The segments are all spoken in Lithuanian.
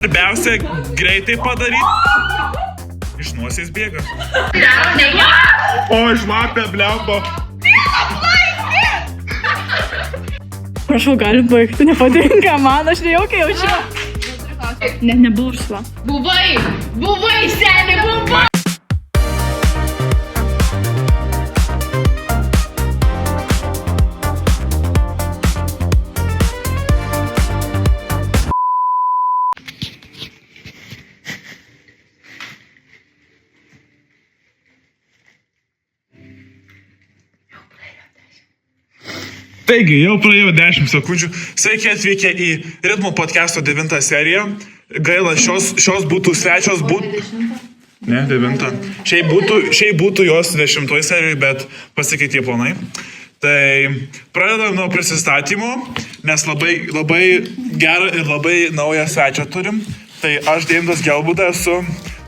Svarbiausia, greitai padaryti. Iš nosies bėga. O, šlapia, blemba. Prašau, galim baigti, nepatinka man, aš nejaukiai jaučiu. Nebuvo šla. Buvai, seni, buvai. Taigi, jau praėjo 10 sekundžių. Sveiki atvykę į Ritmo podcast'o 9 seriją. Gaila, šios būtų svečios būtų... Ne, 9. Šiai būtų jos 10 serijoje, bet pasikeitė planai. Tai pradedam nuo prisistatymo, nes labai gerą ir labai naują svečią turim. Tai aš Deimantas Gelbūdas esu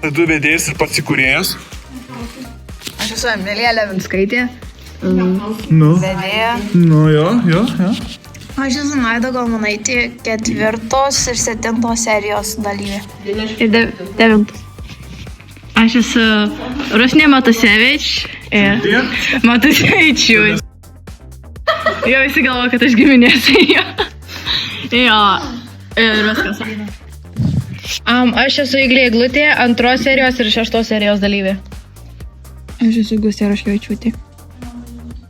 laidų vedėjas ir pats įkūrėjas. Aš esu Emilija Levinskaitė. Vedėja. Jo. Aš esu Naida Galmanaitė, 4 ir 7 serijos dalyvė. Ir 9. Aš esu Rusnė Matusevič ir Matusevičius. Jo visi galvoja, kad aš giminės. Jo. Ir viskas. Aš esu Iglė Eglutė, 2 serijos ir 6 serijos dalyvė. Aš esu Gustė Raškevičiūtė.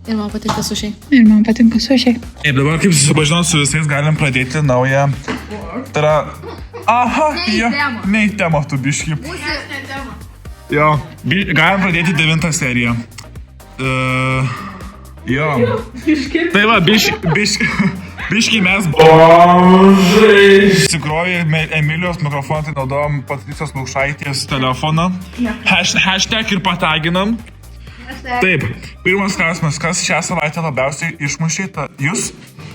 Ir man patinka sušiai. Ir dabar, kaip susipažinot su visais, galim pradėti naują... Tai yra... Aha, ne į temą tu biškį. Jo, galim pradėti 9 seriją. Jo. Tai va, biškį mes... Įsikrovė Emilijos mikrofoną, tai naudojom Patricijos Lukšaitės telefoną. Hashtag ir pataginam. Taip, pirmas klausimas, kas šią savaitę labiausiai išmušė jūs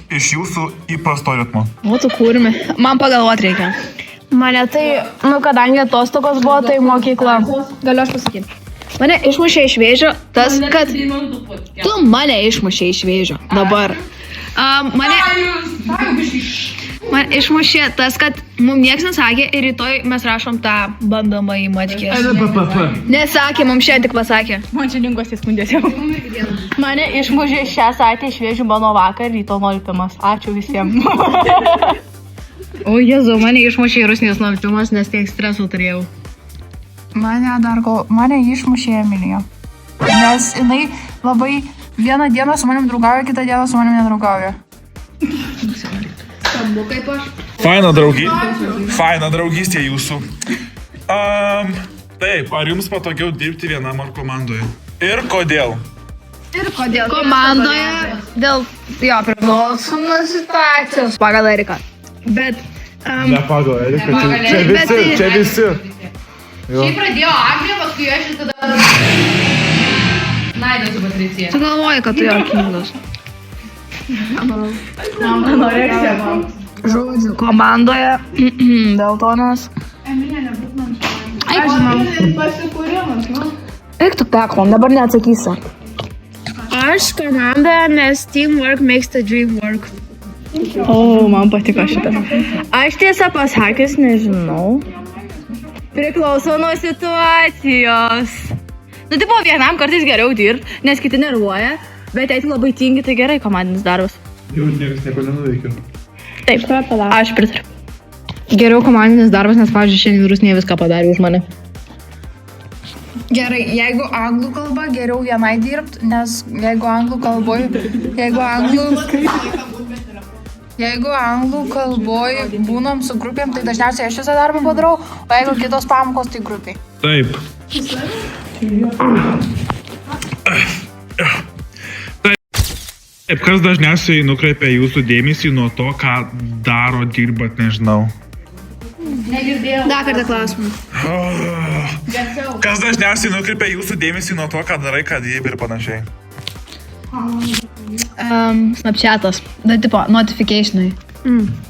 iš jūsų įprasto ritmo? Būtų kūrimi. Man pagalvoti reikia. Mane tai, kadangi atostogos buvo, tai mokykla. Galiu aš pasakyti. Mane išmušė iš vėžio tas, kad... Tu mane išmušė iš vėžio. Dabar. Man išmušė tas, kad mums nieks nesakė ir rytoj mes rašom tą bandomąjį matkės. Nesakė, mums šiandien tik pasakė. Man čia lingos įskundės jau. Mane išmušė šią savaitę iš vėžių mano vakar, ryto nolpimas. Ačiū visiems. O Jezu, mane išmušė Rusnės nolpimas, nes tiek streso turėjau. Mane išmušė Emilija. Nes jinai labai vieną dieną su manim draugauja, kitą dieną su manim nedraugauja. Kaip aš? Faina draugystė jūsų. Taip, ar jums patogiau dirbti vienam ar komandoje? Ir kodėl? Komandoje dėl jo priklauso nuo situacijos. Pagal Eriką. Bet... Ne pagal Eriką, čia visi. Šiaip pradėjo Agnė, paskui aš ir tada... Naida su Patricija. Tu galvoji, kad tu jo kingas. Žodžiu, komandoje dėl to nes... Aš žinau. Eik tu peklom, dabar neatsakysi. Aš komandoje, nes teamwork makes the dream work. Man patiko šitą. Aš tiesą pasakius nežinau. Priklauso nuo situacijos. Tipo, vienam kartais geriau dirbti, nes kiti nervuoja, bet jei tu labai tingi, tai gerai komandinis darbas. Jau niekas nieko nenuveikia. Taip, aš pritariu. Geriau komandinis darbas, nes, pavyzdžiui, šiandien Rusnė viską padarė už mane. Gerai, jeigu anglų kalba, geriau vienai dirbt, nes jeigu anglų kalboj būnam su grupėm, tai dažniausiai aš visą darbą padarau, o jeigu kitos pamokos, tai grupiai. Taip. Taip, kas dažniausiai nukreipia jūsų dėmesį nuo to, ką daro, dirbat, nežinau? Dar kartą klausimą. Kas dažniausiai nukreipia jūsų dėmesį nuo to, ką darai, ką dirbi ir panašiai? Snapchatas. Tipo, notificationai.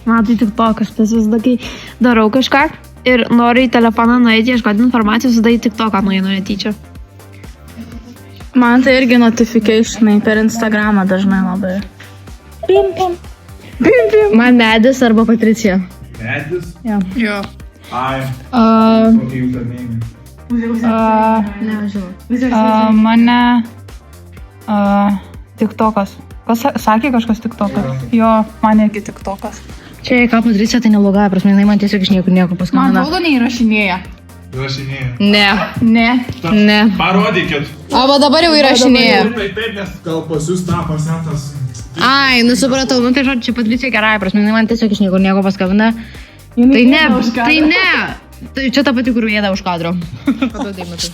Man tai tik tokas, tas visada, kai darau kažką ir noriu į telefoną nueiti, ieškoti informacijos, tada į TikToką nueinu netyčia. Man tai irgi notificationai per Instagramą dažnai labai. Pim. Man Medis arba Patricija. Medis? Jo. Ai, Uh, kokį username. Mane TikTokas. Kas sakė kažkas TikTokas? Jo, mane iki TikTokas. Čia, ką Patricija, tai nebloga, prasme, jinai man tiesiog iš niekur Man paskambina. atrodo, neįrašinėja. Įrašinėja. Ne. Ne. Ne. Parodykit. Aba dabar jau įrašinėja. Taip, nes gal pas jūs tapas setas. Ai, supratau, nu tai žodžiu, čia Patricija gerai, prasme, jinai man tiesiog iš niekur nieko paskambina. Tai ne, tai ne. Tai čia ta pati, kur jėda už kadro. Paduodai, matai.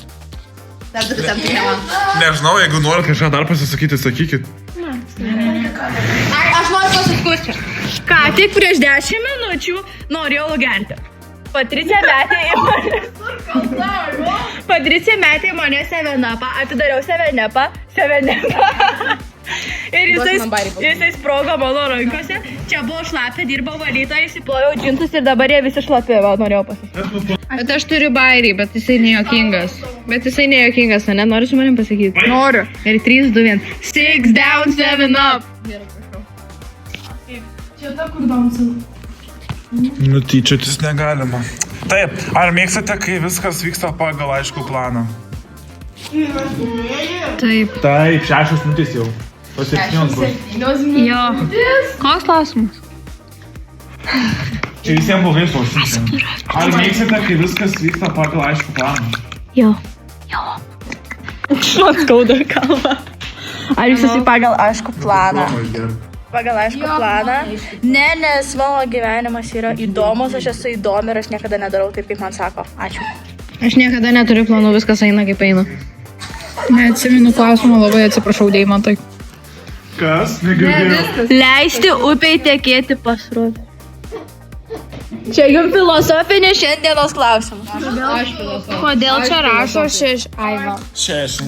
Nežinau, jeigu norit kažką dar pasisakyti, sakykit. Ai, aš noriu pasiskusti. Ką, tik prieš 10 minučių norėjau gerti. Patricija metė į mane sevenapą, atidariau sevenapą. Ir jisai sprogo mano rankose. Čia buvo šlapė, dirbau valytoja, įsiplojau džinsus ir dabar jie visi šlapė, va, norėjau pasakyti. Bet aš turiu bairį, bet jisai nejuokingas. Ne? Nori su manim pasakyti? Noriu. Ir 3, 2, 1. 6 down, 7 up. Nu, tyčiotis negalima. Taip, ar mėgstate, kai viskas vyksta pagal aišku planą? Taip. Taip, 6 minutės jau. Po 7 bus. Jo. Koks klausimas? Čia visiems blogai klausysim. Ar mėgstate, kai viskas vyksta pagal aišku planą? Jo. Man skauda kalbą. Ar jūs esi pagal aišku planą? Pagal aišku planą. Ne, nes mano gyvenimas yra įdomus, aš esu įdomi ir aš niekada nedarau taip, kaip man sako. Ačiū. Aš niekada neturiu planų, viskas eina kaip eina. Neatsimenu klausimą, labai atsiprašau, Deimantai. Kas? Negirdėjau. Leisti upiai tekėti pasroviui. Čia jums filosofinis šiandienos klausimas. Kodėl čia rašo Aiva? 6.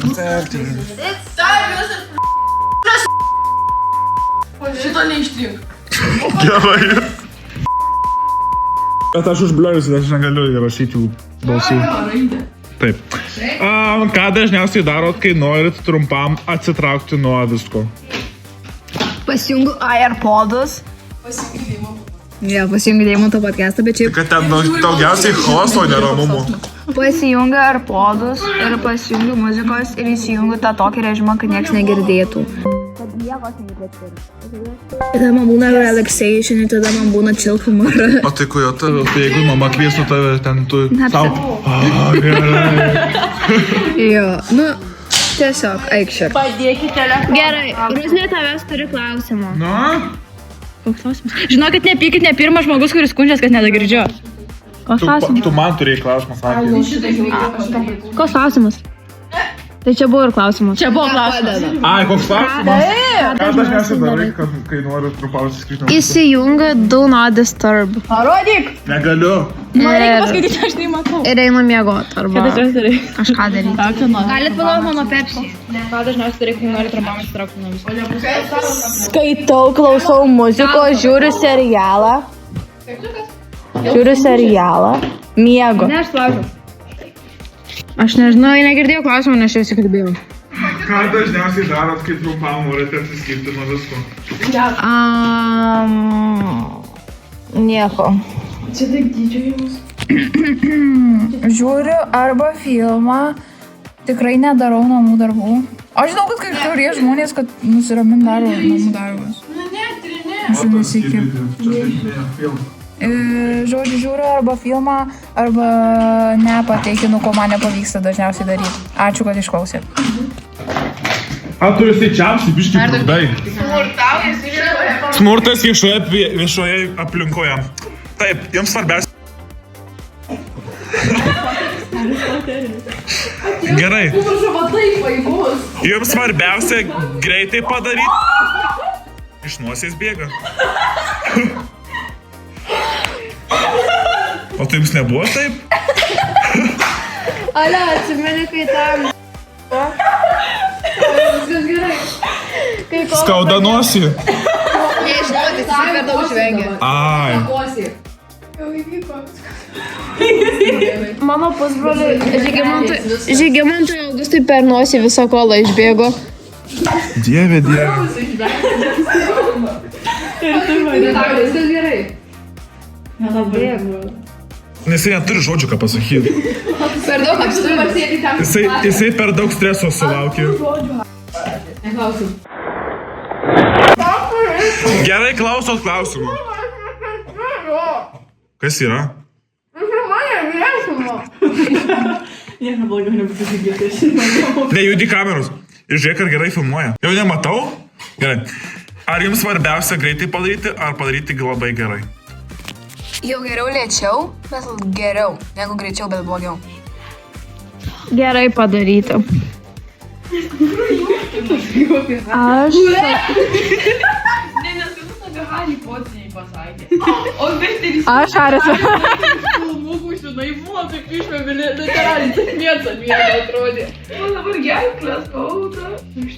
Šito neištrink. Gerai. Bet aš užbliuojusi, aš negaliu įrašyti jų balsų. Taip. Ką dažniausiai darot, kai norit trumpam atsitraukti nuo visko? Pasijungiu AirPodus. Pasijungiu Deimanto podcastą, bet šiaip Kad ten daugiausiai chaoso neramumų. pasijungiu AirPodus ir pasijungiu muzikos ir įsijungiu tą tokį režimą, kad niekas negirdėtų. Tada man būna relaxation, ir tada man būna chill humora. O tai kuo tave, tai jeigu mama kviestų tave ten, tu sau. Gerai. Jo, nu, tiesiog, eikščiak. Padėkite telefoną. Gerai, Rusnė tavęs turi klausimą. Na? Koks klausimas? Žinokit, nepykit, ne pirmas žmogus, kuris skundžias, kad nedagirdžiu. Koks klausimas? Tu man turėjai klausimą, sakė. Koks klausimas? Tai čia buvo ir klausimas. Čia buvo klausimas. Ai, koks klausimas? Ką dažniausiai darai, kai nori trumpam atsiskirti? Įsijungia Do Not Disturb. Parodyk! Negaliu. Man reikia paskaityti, aš nematau. Ir einu miegoti arba kažką daryti. Galit palaukti mano Pepsi. Ką dažniausiai darai, kai nori trumpam atsitraukti nuo visko? Skaitau, klausau muzikos, žiūriu serialą. Miegu. Ne, aš laukiu. Aš nežinau, negirdėjau klausimą, nes aš jau kalbėjau. Ką dažniausiai darot, kai trumpam norite atsiskirti nuo visko? Nieko. Čia taip didžiuojimus. Žiūriu arba filmą, tikrai nedarau namų darbų. Aš žinau, kad kai kurie žmonės, kad nusiramin daro namų darbus. Aš nesikė. Žodžiu, žiūriu arba filmą, arba nepateikinu, ko man nepavyksta dažniausiai daryti. Ačiū, kad išklausėt. A, tu esi čiapsi, biški brudai. Smurtas viešoje aplinkoje. Taip, jums svarbiausia. Gerai. Jums svarbiausia greitai padaryti. Iš nosies bėga. O tai jums nebuvo taip? Ale, atsimeni, kai tam... Viskas gerai. Skauda nosį. Nežinau, tai per daug žvengia. Ai. Mano pusbroliui Žygimantui Augustui per nosį visą kolą išbėgo. Dieve. Viskas gerai. Jisai neturi žodžių, ką pasakyti. Per daug apstumą. Jisai per daug streso sulaukė. Gerai, klausot klausimų. Kas yra? Nejudi kameros. Ir žiūrėk, ar gerai filmuoja. Jau nematau? Gerai. Ar jums svarbiausia greitai padaryti, ar padaryti labai gerai? Jau geriau lėčiau, bet geriau, negu greičiau, bet blogiau. Gerai padaryta. Aš... Aš Haris. Filmukų, žinai, buvo taip išmėmėlė, literaliai, tik mėta atrodė. Dabar gerai, klaspauta.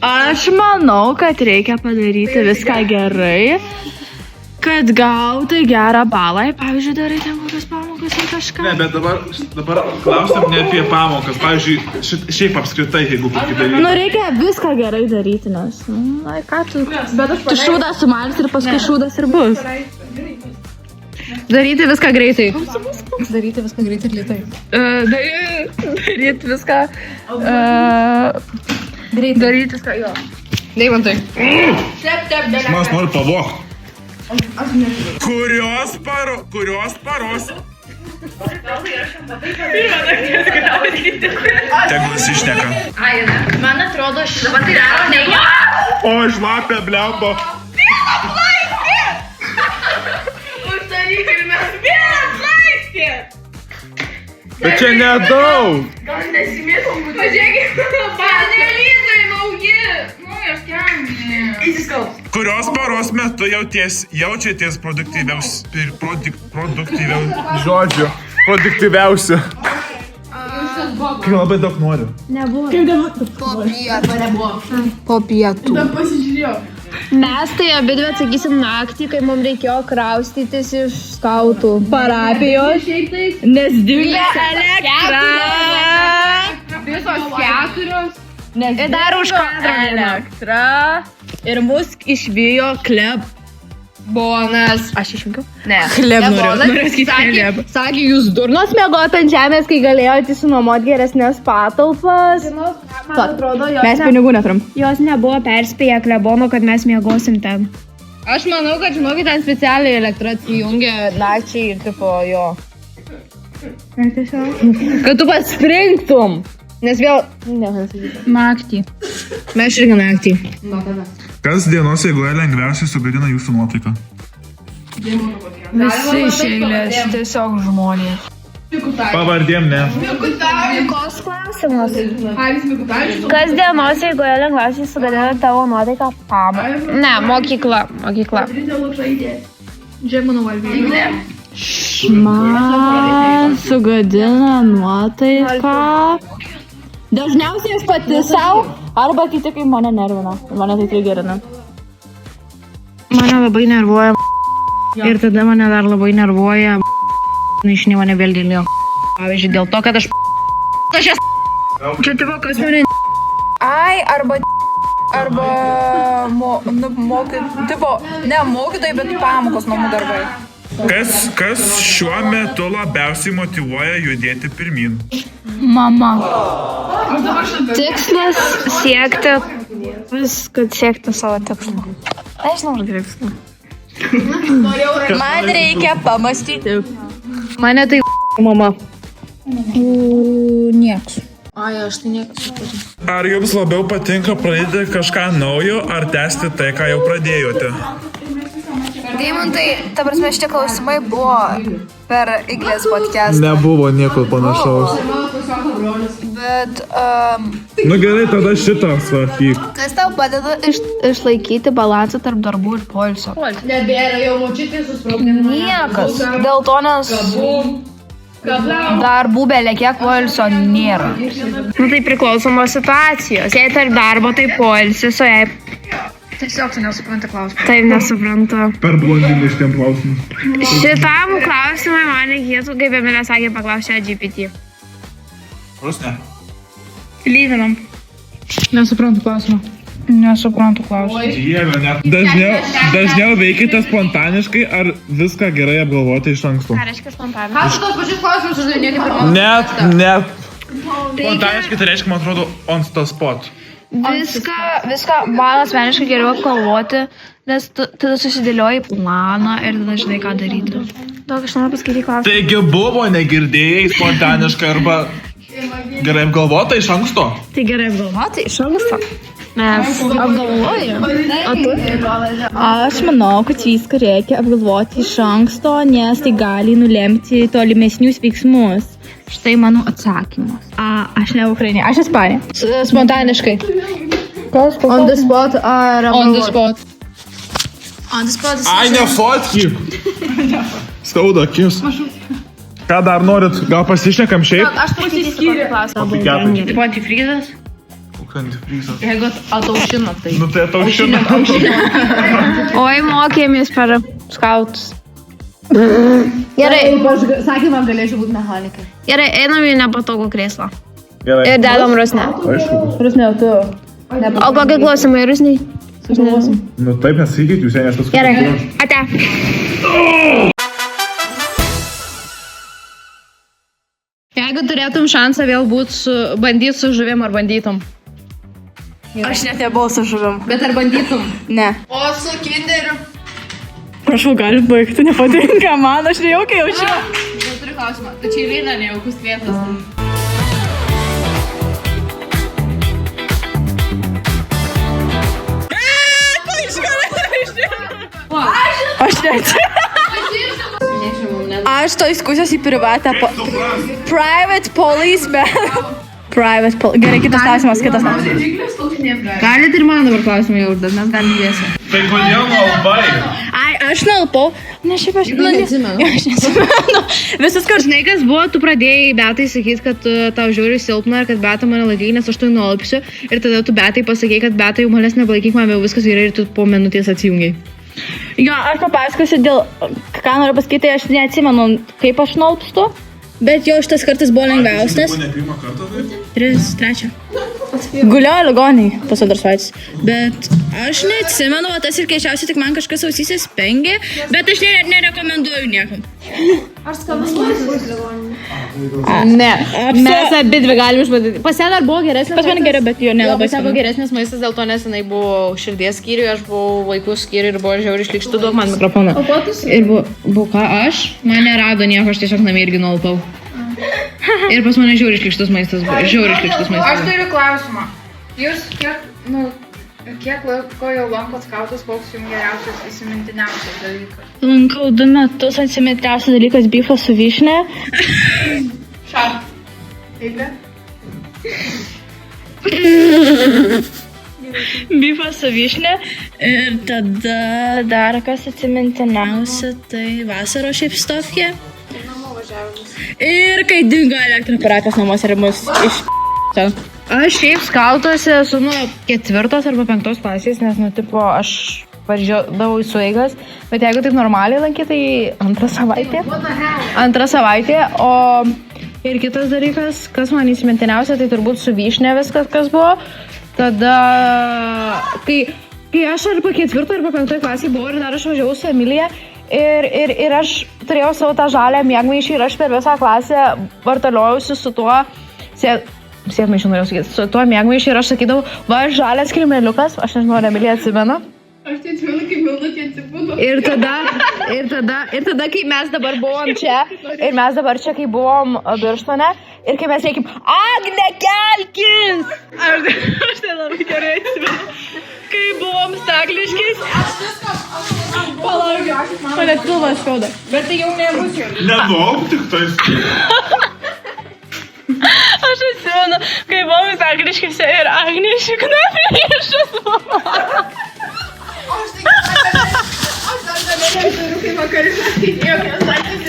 Aš manau, kad reikia padaryti viską gerai, kad gauti gerą balą. Pavyzdžiui, darai ten kokias pamokas ar kažką. Ne, bet dabar klausim ne apie pamokas. Pavyzdžiui, šiaip apskritai, jeigu kokį daryti. Nu, reikia viską gerai daryti, nes, na, ką tu... Tu šūdą sumalsi ir paskui šūdas ir bus. Daryti viską greitai. Daryti viską greitai ir lėtai. Daryti viską... Daryti viską, jo. Deimantai. Žmonės nori pavogti. Kurios paros? Tegul jis išneka. Man atrodo, dabar tai daro ne. O, žlapė, blembo. Uždarykit mes vieną atlaistį. Bet čia nedaug. Gal nesimėtom būtų. Pažiūrėkit, panelizai nauji. Naujas kemė. Įsiskaus. Kurios paros metu jaučiatės produktyviausi? Kai labai daug noriu. Po pietų. Pasižiūrėjau. Mes tai abidvi atsakysim naktį, kai mums reikėjo kraustytis iš skautų parapijos, nes dingo elektra. Visos keturios. Ir dar už elektra. Ir mus išvijo klebonas. Aš išvinkiau? Ne. Noriu sakyti. Sakė, jūs durnos mėgoti ant žemės, kai galėjote išsinuomoti geresnės patalpas. Mes pinigų neturim. Jos nebuvo perspėję klebono, kad mes miegosim ten. Aš manau, kad žinokit, ten specialiai elektra atsijungia nakčiai ir tipo jo. Kad tu paspringtum. Nes vėl... Naktį. Mes irgi naktį. Kas dienos eigoje lengviausiai sugadina jūsų nuotaiką? Visi iš eilės, tiesiog žmonės. Pavardėm ne. Koks klausimas? Haris Mikutavičius. Kas dienos eigoje lengviausiai sugadina tavo nuotaiką? Ne, mokykla. Džemano valvė. Man sugadina nuotaiką. Dažniausiai aš pati savo, arba kiti, kai mane nervina. Mane tai trigerina. Mane labai nervuoja. Ir tada mane dar labai nervuoja. Iš mane vėl dėl jo. Pavyzdžiui, dėl to, kad aš jas... Čia tipo, kas mane... Ai, arba mokytojai, bet pamokos namų darbai. Kas šiuo metu labiausiai motyvuoja judėti pirmin? Mama. Tikslas siekti, kad siekti savo tikslą. Nežinau, ar tikslą. Man reikia pamastyti. Mane tai Mama. Nieks. Ai, aš tai niekas. Ar jums labiau patinka pradėti kažką naujo, ar tęsti tai, ką jau pradėjote? Deimantai, ta prasme, šitie klausimai buvo per Iglės podcastą. Nebuvo nieko panašaus. Bet, Nu gerai, tada šitą svarkyk. kas tau padeda Išlaikyti balansą tarp darbų ir poilsio. Nebėra jau močiutė susprogdino. Niekas. Dėl to, nes darbų belekiek poilsio nėra. Nu tai priklauso nuo situacijos. Jei tarp darbo, tai poilsis, o jei... Tiesiog tu nesupranti klausimą. Taip nesuprantu. Per blondinį šitiem klausimus. Šitam klausimui man reikėtų, kaip Emilė sakė, paklausyti GPT. Rusne. Lyvinam. Nesuprantu klausimą. Nesuprantu klausimą. Dieve, net dažniau veikite spontaniškai ar viską gerai apgalvoti iš anksto? Ką reiškia spontaniškai? Ką tu tos pačius klausimus uždavinėji kaip ir mano? Net. Spontaniškai tai reiškia, man atrodo, on the spot. Viską man asmeniškai geriau apgalvoti, nes tada susidėlioji planą ir tada žinai, ką daryti. Daug aš noriu pasakyti klausimą. Taigi buvo negirdėjai spontaniškai arba gerai apgalvota iš anksto? Tai gerai apgalvoti iš anksto. Mes apgalvoju. O tu? Aš manau, kad viską reikia apgalvoti iš anksto, nes tai gali nulemti tolimesnius veiksmus. Štai mano atsakymas. Aš ne Ukrainė, aš Ispanė. Spontaniškai. On the spot ar apgalvoti? On the spot. Ai, ne fotki. Skauda akis. Ką dar norit? Gal pasišnekam šiaip? Aš pasakysiu kokį klausimą. Tipo antifrizas? Antifrizas. Jeigu ataušina, tai. Nu tai ataušina. Oi, mokėmės per skautus. Gerai. Sakė, man galėčiau būti mechanikai. Gerai, einam į nepatogų krėslą. Gerai. Ir dedam rusnę. Aišku. Rusnė, tu. O kokie klausimai rusniai? Nu taip nesakykit, jūs ėmės paskui. Gerai. Ate. Jeigu turėtum šansą vėl bandyti su žuvim ar bandytum? Aš net nebuvau su žuvim. Bet ar bandytum? Ne. O su kinderiu? Prašau, gali baigti, nepatinka man, aš nejaukiai jaučiu. Turiu klausimą. Tu čia įlina nejaukus vietas. Aš net. Aš to įskusios į privatą. Private policeman. Gerai, kitas klausimas. Galit ir man dabar klausimą jau užduot, mes galim dviesi. Tai kodėl nalbai? Aš nalpau. Na, šiaip aš Neatsimenu. Visas kartu. Žinai, kas buvo, tu pradėjai Betai sakyti, kad tau žiūri silpna ir kad Beta mane laikai, nes aš tu nulpsiu. Ir tada tu Betai pasakei, kad Beta jau manęs nepalaikyk, man jau viskas gerai ir tu po minutės atsijungiai. Jo, aš papasakosiu dėl, ką noriu pasakyti, aš neatsimenu, kaip aš nulpstu. Bet jo šitas kartas buvo lengviausias. Ne pirmą kartą tai? Trečią. Guliau ligoniai pas antras vaitis. Bet aš neatsimenu, o tas ir keičiausiai tik man kažkas ausyse spengė. Bet aš nerekomenduoju niekam. Ar skambus maistas ligoninė? Ne, mes abi dvi galim išbandyti. Pas ją dar buvo geresnis. Pas mane geriau, bet jo nelabai. Pas ją buvo geresnis maistas, dėl to nesenai buvo širdies skyriui, aš buvau vaikų skyriui ir buvo žiauriai šlikštų, duok man mikrofoną. O ko tu su? Ir buvo ką aš, man nerado nieko, aš tiesiog namie irgi nulpau. Ir pas mane žiauriai šlikštus maistas buvo, Aš turiu klausimą. Jūs kiek laiko jau lankot skautus, koks jums geriausias įsimintiniausias dalykas? Lankau 2 metus, atsimetiausias dalykas bifas su vyšne. Šar. Eilė? Bifas su vyšne. Ir tada dar kas atsimintiniausia, tai vasaros šiaip stofkė. Ir kai dingo elektroaparatas namuose ir mus iš ten. Aš šiaip skautuose esu nuo 4 arba 5 klasės, nes tipo aš važiuodavau į sueigas, bet jeigu taip normaliai lankyti, tai antrą savaitę, o ir kitas dalykas, kas man įsimintiniausia, tai turbūt su vyšne viskas, kas buvo. Tada, kai aš arba 4 arba 5 klasėje buvau ir dar aš važiavau su Emilija ir aš turėjau savo tą žalę miegmaišį ir aš per visą klasę vartaliojausi su tuo sėdmaišį norėjau sakyti, su tuo miegmaišį ir aš sakydavau, va, žalias krimeliukas, aš nežinau, ar Emilija atsimena. Aš tai atsimenu, kaip Milda atsipūdo. Ir tada, kai mes dabar buvom čia, ir mes dabar čia, kai buvom Birštone, ir kai mes reikim, Agne, kelkis! Aš tai labai gerai atsimenu. Kai buvom stakliškiais. Palauk, Mane pilvas skauda. bet tai jau nebus jau. Nedaug tik tais. Aš atsimenu, kai buvom stakliškiuose ir Agnė šikna priešas mano. Aš dar galėčiau, kai vakarį sakyti.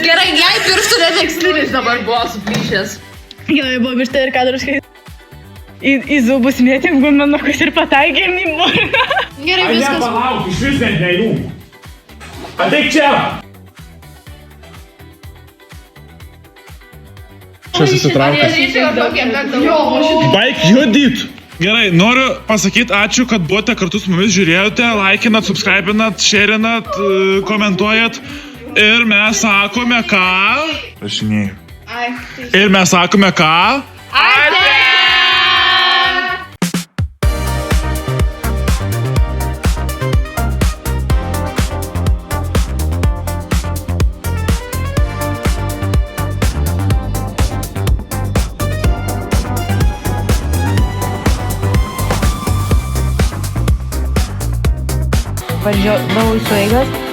Gerai, jai pirštų netekstinis dabar buvo suplyšęs. Gerai, buvo bištai ir kadruškai. Į zubus mėtėm gumenukus ir pataikėm į morną. Gerai, viskas. Palauk, iš vis net neįjų. Ateik čia. Čia susitraukęs. Baik judyt. Gerai, noriu pasakyti ačiū, kad buvote kartu su mumis, žiūrėjote, laikinat, subscribinat, sharinat, komentuojat. Ir mes sakome ką? Rašinėjau. Ir mes sakome ką? Ate! Važiavau į sueigas.